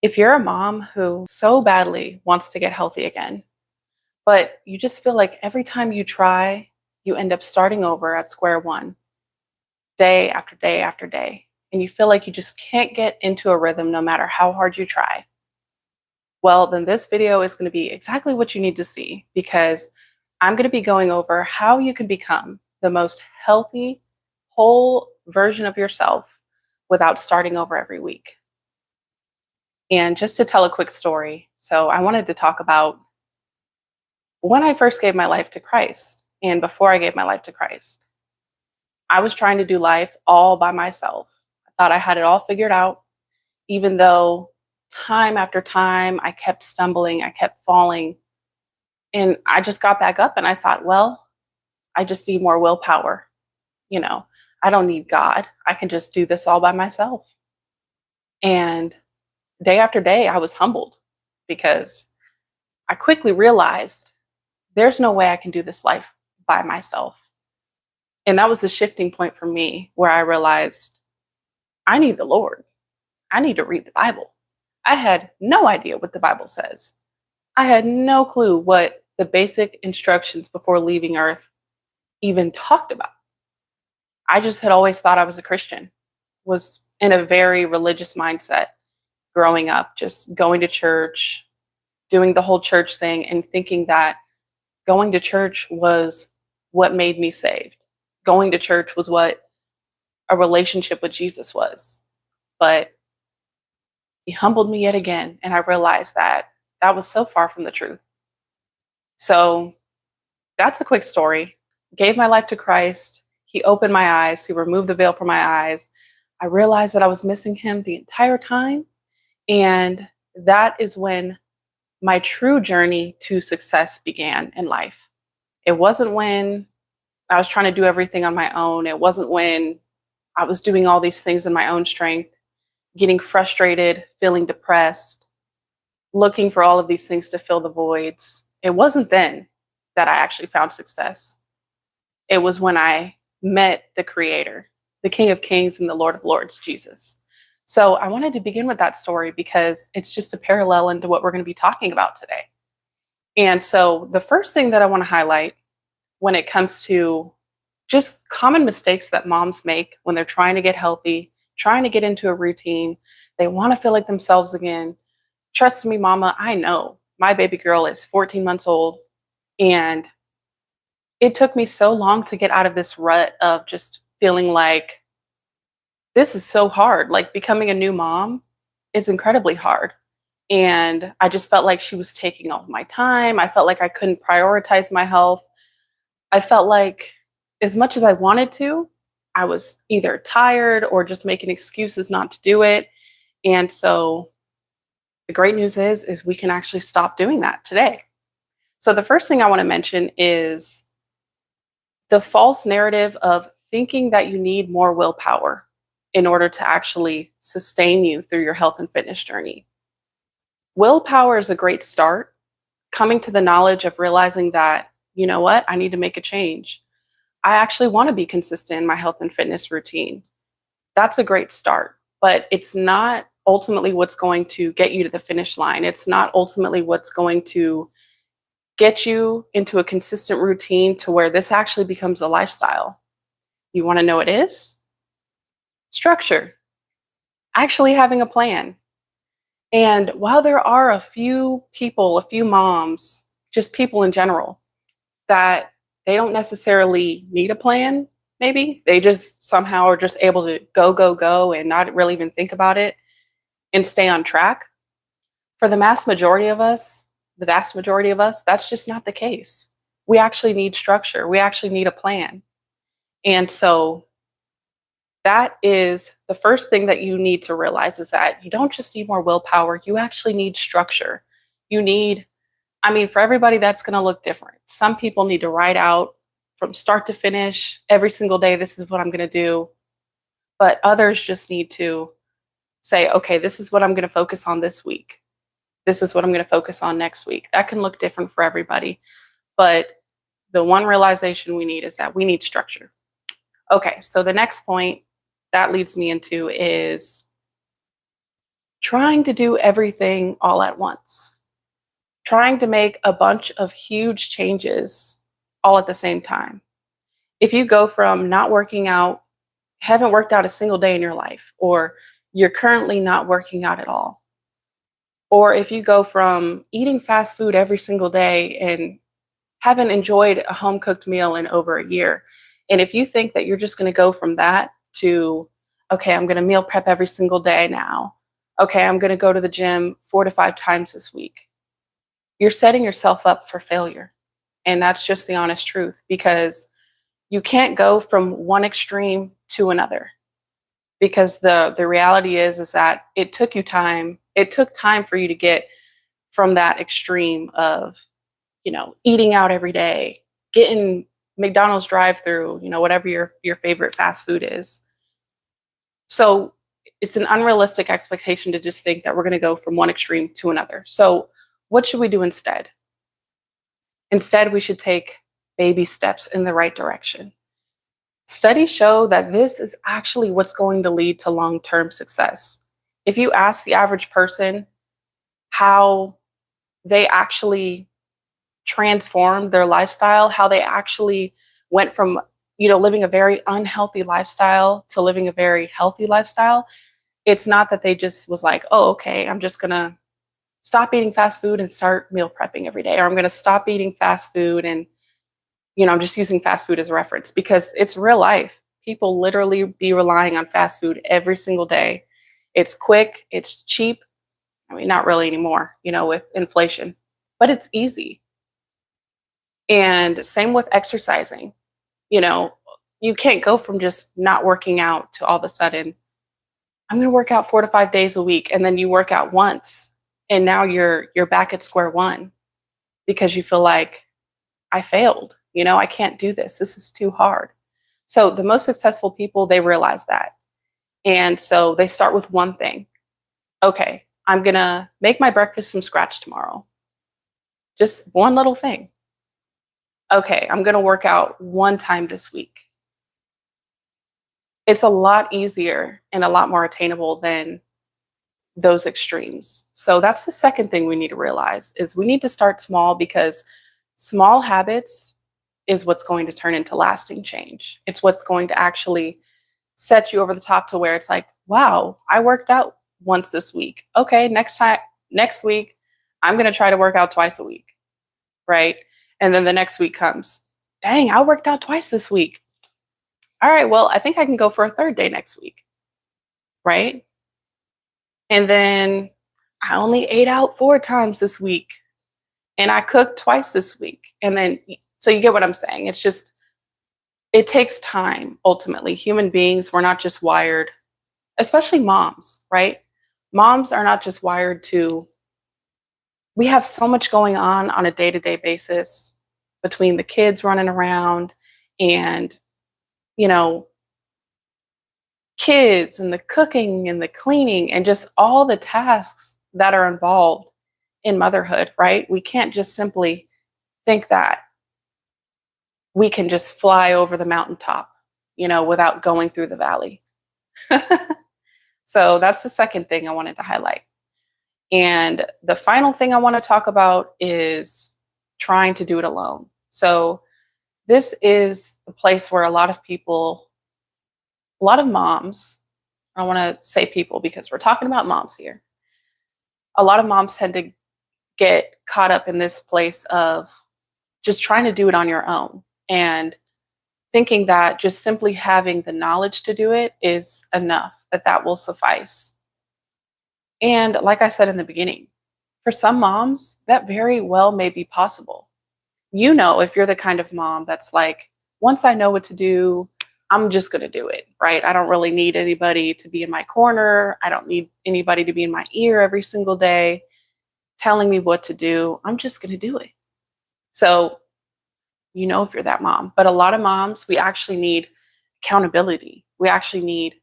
If you're a mom who so badly wants to get healthy again, but you just feel like every time you try, you end up starting over at square one, day after day after day, and you feel like you just can't get into a rhythm no matter how hard you try, well, then this video is going to be exactly what you need to see because I'm going to be going over how you can become the most healthy, whole version of yourself without starting over every week. And just to tell a quick story, so I wanted to talk about when I first gave my life to Christ and before I gave my life to Christ. I was trying to do life all by myself. I thought I had it all figured out, even though time after time I kept stumbling, I kept falling. And I just got back up and I thought, well, I just need more willpower. You know, I don't need God. I can just do this all by myself. And day after day, I was humbled because I quickly realized there's no way I can do this life by myself. And that was the shifting point for me where I realized I need the Lord. I need to read the Bible. I had no idea what the Bible says. I had no clue what the basic instructions before leaving Earth even talked about. I just had always thought I was a Christian, was in a very religious mindset growing up, just going to church, doing the whole church thing, and thinking that going to church was what made me saved. Going to church was what a relationship with Jesus was. But he humbled me yet again, and I realized that that was so far from the truth. So that's a quick story. Gave my life to Christ. He opened my eyes. He removed the veil from my eyes. I realized that I was missing him the entire time. And that is when my true journey to success began in life. It wasn't when I was trying to do everything on my own. It wasn't when I was doing all these things in my own strength, getting frustrated, feeling depressed, looking for all of these things to fill the voids. It wasn't then that I actually found success. It was when I met the Creator, the King of Kings and the Lord of Lords, Jesus. So I wanted to begin with that story because it's just a parallel into what we're going to be talking about today. And so the first thing that I want to highlight when it comes to just common mistakes that moms make when they're trying to get healthy, trying to get into a routine, they want to feel like themselves again. Trust me, mama, I know my baby girl is 14 months old, and it took me so long to get out of this rut of just feeling like this is so hard. Like becoming a new mom is incredibly hard. And I just felt like she was taking all of my time. I felt like I couldn't prioritize my health. I felt like as much as I wanted to, I was either tired or just making excuses not to do it. And so the great news is we can actually stop doing that today. So the first thing I want to mention is the false narrative of thinking that you need more willpower in order to actually sustain you through your health and fitness journey. Willpower is a great start, coming to the knowledge of realizing that, you know what, I need to make a change. I actually want to be consistent in my health and fitness routine. That's a great start, but it's not ultimately what's going to get you to the finish line. It's not ultimately what's going to get you into a consistent routine to where this actually becomes a lifestyle. You want to know what it is? Structure, actually having a plan. And while there are a few people, a few moms, just people in general, that they don't necessarily need a plan, maybe they just somehow are just able to go, and not really even think about it and stay on track. For the vast majority of us, that's just not the case. We actually need structure. We actually need a plan. And so that is the first thing that you need to realize is that you don't just need more willpower, you actually need structure. You need, for everybody, that's going to look different. Some people need to write out from start to finish every single day, this is what I'm going to do. But others just need to say, okay, this is what I'm going to focus on this week. This is what I'm going to focus on next week. That can look different for everybody. But the one realization we need is that we need structure. Okay, so the next point that leads me into is trying to do everything all at once, trying to make a bunch of huge changes all at the same time. If you go from not working out, haven't worked out a single day in your life, or you're currently not working out at all, or if you go from eating fast food every single day and haven't enjoyed a home cooked meal in over a year, and if you think that you're just going to go from that to, okay, I'm going to meal prep every single day now, okay, I'm going to go to the gym 4 to 5 times this week, you're setting yourself up for failure. And that's just the honest truth, because you can't go from one extreme to another, because the reality is that it took time for you to get from that extreme of, eating out every day, getting McDonald's drive through, whatever your favorite fast food is. So it's an unrealistic expectation to just think that we're going to go from one extreme to another. So what should we do instead? Instead, we should take baby steps in the right direction. Studies show that this is actually what's going to lead to long-term success. If you ask the average person how they actually transformed their lifestyle, how they actually went from, living a very unhealthy lifestyle to living a very healthy lifestyle, it's not that they just was like, oh, okay, I'm just going to stop eating fast food and start meal prepping every day, or I'm going to stop eating fast food and, I'm just using fast food as a reference because it's real life. People literally be relying on fast food every single day. It's quick, it's cheap. I mean, not really anymore, with inflation, but it's easy. And same with exercising. You know, you can't go from just not working out to all of a sudden, I'm going to work out 4 to 5 days a week. And then you work out once and now you're back at square one because you feel like I failed. I can't do this. This is too hard. So the most successful people, they realize that. And so they start with one thing. Okay, I'm going to make my breakfast from scratch tomorrow. Just one little thing. Okay, I'm going to work out one time this week. It's a lot easier and a lot more attainable than those extremes. So that's the second thing we need to realize is we need to start small, because small habits is what's going to turn into lasting change. It's what's going to actually set you over the top to where it's like, wow, I worked out once this week. Okay, next week, I'm going to try to work out twice a week, right? And then the next week comes, dang, I worked out twice this week. All right, well, I think I can go for a third day next week, right? And then I only ate out 4 times this week and I cooked twice this week. And then, so you get what I'm saying? It's just, it takes time. Ultimately, human beings, we're not just wired, especially moms, right? Moms are not just wired to, we have so much going on a day-to-day basis between the kids running around and, kids and the cooking and the cleaning and just all the tasks that are involved in motherhood, right? We can't just simply think that we can just fly over the mountaintop, without going through the valley. So that's the second thing I wanted to highlight. And the final thing I want to talk about is trying to do it alone. So this is the place where a lot of moms, I don't want to say people because we're talking about moms here. A lot of moms tend to get caught up in this place of just trying to do it on your own and thinking that just simply having the knowledge to do it is enough, that will suffice. And like I said in the beginning, for some moms, that very well may be possible. If you're the kind of mom that's like, once I know what to do, I'm just going to do it, right? I don't really need anybody to be in my corner. I don't need anybody to be in my ear every single day telling me what to do. I'm just going to do it. So, if you're that mom. But a lot of moms, we actually need accountability. We actually need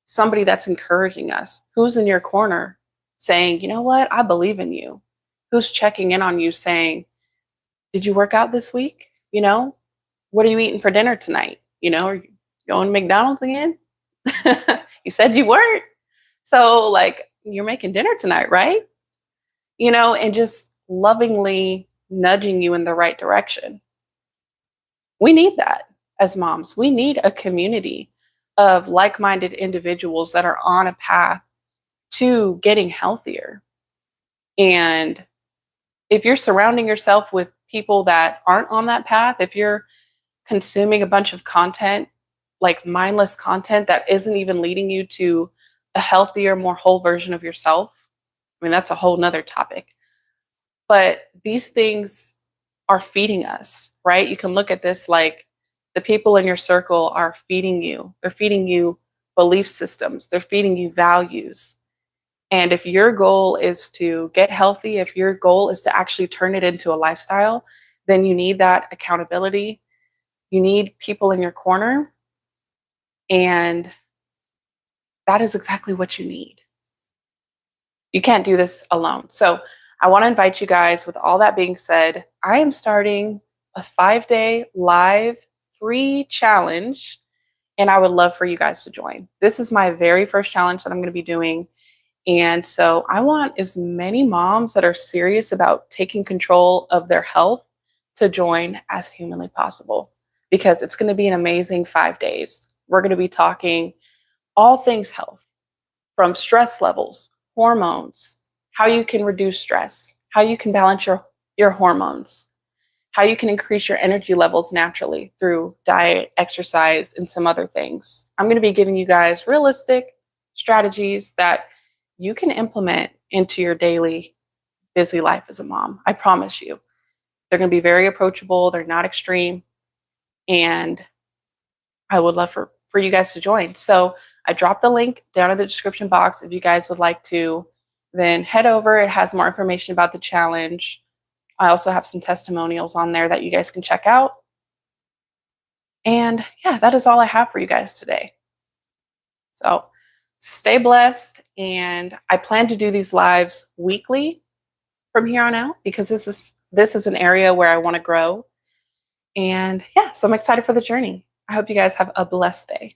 somebody that's encouraging us. Who's in your corner saying, you know what? I believe in you. Who's checking in on you saying, did you work out this week? What are you eating for dinner tonight? Are you going to McDonald's again? You said you weren't. So you're making dinner tonight, right? And just lovingly nudging you in the right direction. We need that as moms. We need a community of like minded individuals that are on a path to getting healthier. And if you're surrounding yourself with people that aren't on that path, if you're consuming a bunch of content, like mindless content that isn't even leading you to a healthier, more whole version of yourself, I mean, that's a whole nother topic. But these things are feeding us, right? You can look at this like the people in your circle are feeding you. They're feeding you belief systems, they're feeding you values. And if your goal is to get healthy, if your goal is to actually turn it into a lifestyle, then you need that accountability. You need people in your corner. And that is exactly what you need. You can't do this alone. So I want to invite you guys, with all that being said, I am starting a 5-day live free challenge, and I would love for you guys to join. This is my very first challenge that I'm going to be doing. And so I want as many moms that are serious about taking control of their health to join as humanly possible, because it's going to be an amazing 5 days. We're going to be talking all things health, from stress levels, hormones, how you can reduce stress, how you can balance your hormones, how you can increase your energy levels naturally through diet, exercise, and some other things. I'm going to be giving you guys realistic strategies that you can implement into your daily busy life as a mom. I promise you. They're going to be very approachable. They're not extreme. And I would love for you guys to join. So I dropped the link down in the description box if you guys would like to. Then head over. It has more information about the challenge. I also have some testimonials on there that you guys can check out. And yeah, that is all I have for you guys today. So stay blessed. And I plan to do these lives weekly from here on out, because this is an area where I want to grow. And yeah, so I'm excited for the journey. I hope you guys have a blessed day.